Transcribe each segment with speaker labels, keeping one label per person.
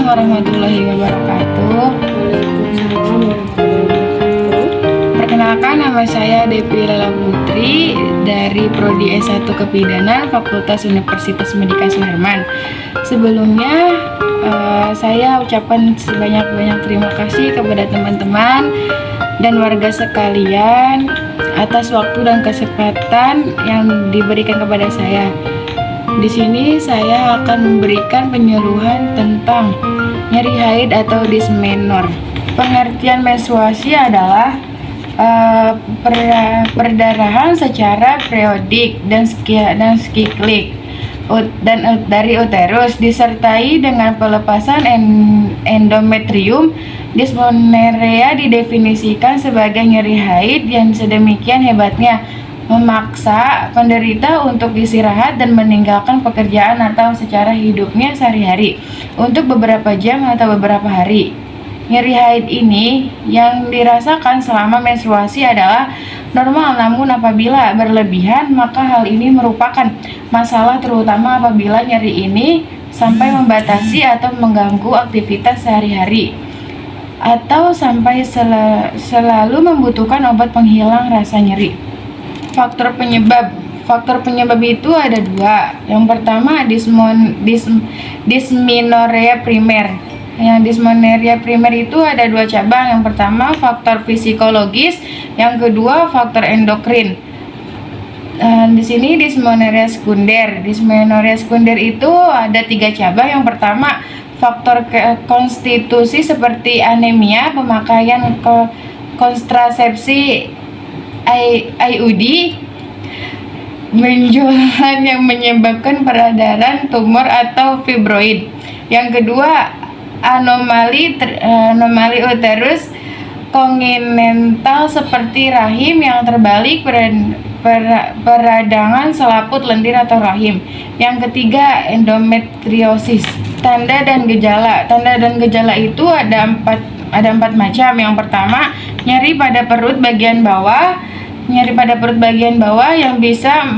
Speaker 1: Assalamualaikum warahmatullahi wabarakatuh.
Speaker 2: Waalaikumsalam warahmatullahi wabarakatuh.
Speaker 1: Perkenalkan, nama saya Devi Lela Putri dari Prodi S1 Kebidanan Fakultas Universitas Medika Suherman. Sebelumnya saya ucapkan sebanyak-banyak terima kasih kepada teman-teman dan warga sekalian atas waktu dan kesempatan yang diberikan kepada saya. Di sini saya akan memberikan penyuluhan tentang nyeri haid atau dismenor. Pengertian menstruasi adalah perdarahan secara periodik dan siklik dari uterus disertai dengan pelepasan endometrium. Dismenorrhea didefinisikan sebagai nyeri haid yang sedemikian hebatnya memaksa penderita untuk istirahat dan meninggalkan pekerjaan atau secara hidupnya sehari-hari untuk beberapa jam atau beberapa hari. Nyeri haid ini yang dirasakan selama menstruasi adalah normal, namun apabila berlebihan maka hal ini merupakan masalah, terutama apabila nyeri ini sampai membatasi atau mengganggu aktivitas sehari-hari atau sampai selalu membutuhkan obat penghilang rasa nyeri. Faktor penyebab itu ada dua. Yang pertama dismenorrhea primer. Yang dismenorrhea primer itu ada dua cabang. Yang pertama faktor psikologis, yang kedua faktor endokrin. Di sini dismenorrhea sekunder. Dismenorrhea sekunder itu ada tiga cabang. Yang pertama faktor konstitusi seperti anemia, pemakaian kontrasepsi IUD, benjolan yang menyebabkan peradangan, tumor atau fibroid. Yang kedua anomali uterus kongenital seperti rahim yang terbalik, peradangan selaput lendir atau rahim. Yang ketiga endometriosis. Tanda dan gejala itu ada empat macam. Yang pertama nyeri pada perut bagian bawah. Nyeri pada perut bagian bawah yang bisa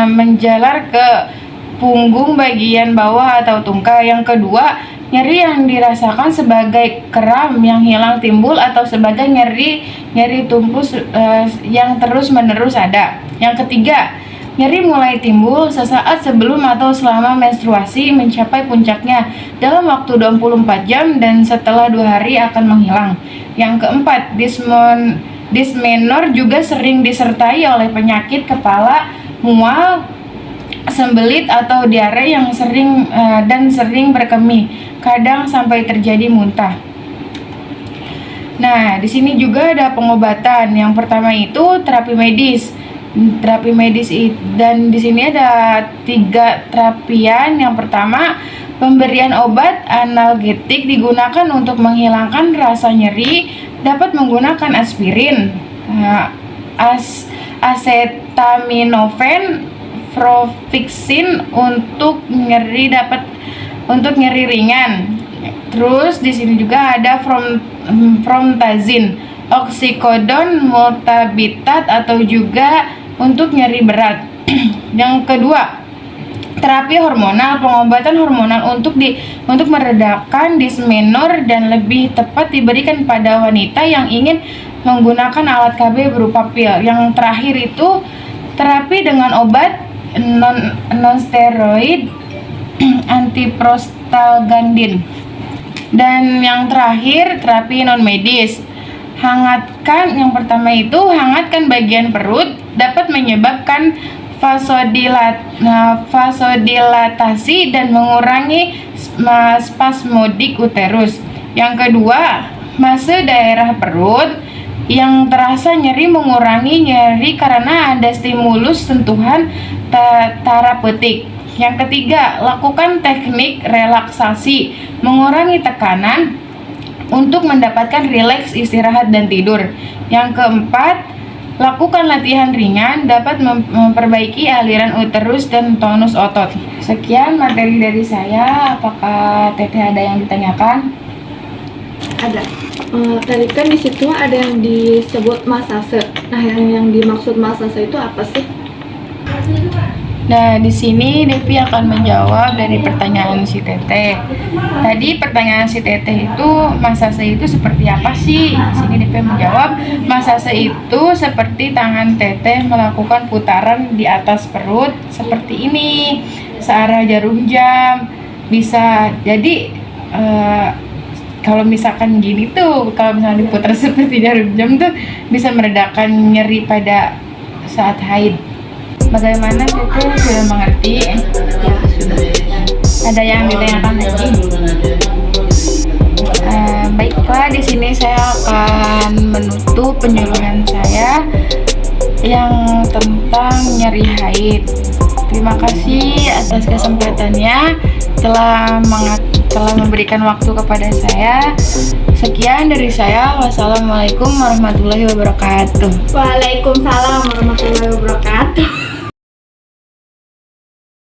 Speaker 1: menjalar ke punggung bagian bawah atau tungkai. Yang kedua, nyeri yang dirasakan sebagai kram yang hilang timbul atau sebagai nyeri tumpus yang terus-menerus ada. Yang ketiga, nyeri mulai timbul sesaat sebelum atau selama menstruasi mencapai puncaknya dalam waktu 24 jam dan setelah 2 hari akan menghilang. Yang keempat, dismenor juga sering disertai oleh penyakit kepala, mual, sembelit atau diare yang sering berkemih, kadang sampai terjadi muntah. Nah, di sini juga ada pengobatan. Yang pertama itu terapi medis. Dan di sini ada 3 terapian. Yang pertama, pemberian obat analgetik digunakan untuk menghilangkan rasa nyeri. Dapat menggunakan aspirin, acetaminophen, Flovixin untuk nyeri ringan. Terus di sini juga ada promethazine, oxycodone, multivitat atau juga untuk nyeri berat. Yang kedua, terapi hormonal, pengobatan hormonal untuk meredakan dismenor dan lebih tepat diberikan pada wanita yang ingin menggunakan alat KB berupa pil. Yang terakhir itu terapi dengan obat non-steroid antiprostaglandin. Dan yang terakhir terapi non medis. Yang pertama itu hangatkan bagian perut, dapat menyebabkan vasodilatasi dan mengurangi spasmodik uterus. Yang kedua, massage daerah perut yang terasa nyeri, mengurangi nyeri karena ada stimulus sentuhan terapeutik. Yang ketiga, lakukan teknik relaksasi, mengurangi tekanan untuk mendapatkan rileks, istirahat, dan tidur. Yang keempat, lakukan latihan ringan, dapat memperbaiki aliran uterus dan tonus otot. Sekian materi dari saya. Apakah Teteh ada yang ditanyakan?
Speaker 2: Ada. Tadi kan di situ ada yang disebut massase. Nah, yang dimaksud massase itu apa sih?
Speaker 1: Nah, di sini Devi akan menjawab dari pertanyaan si Teteh. Tadi pertanyaan si Teteh itu massase itu seperti apa sih? Di sini Devi menjawab, massase itu seperti tangan Teteh melakukan putaran di atas perut seperti ini, searah jarum jam. Bisa jadi kalau misalkan gini tuh, kalau misalnya diputar seperti jarum jam tuh bisa meredakan nyeri pada saat haid. Bagaimana Teteh, sudah mengerti?
Speaker 2: Ya, sudah.
Speaker 1: Ada yang ditanyakan lagi? Baiklah, di sini saya akan menutup penyuluhan saya yang tentang nyeri haid. Terima kasih atas kesempatannya telah memberikan waktu kepada saya. Sekian dari saya. Wassalamualaikum warahmatullahi wabarakatuh.
Speaker 2: Waalaikumsalam warahmatullahi wabarakatuh.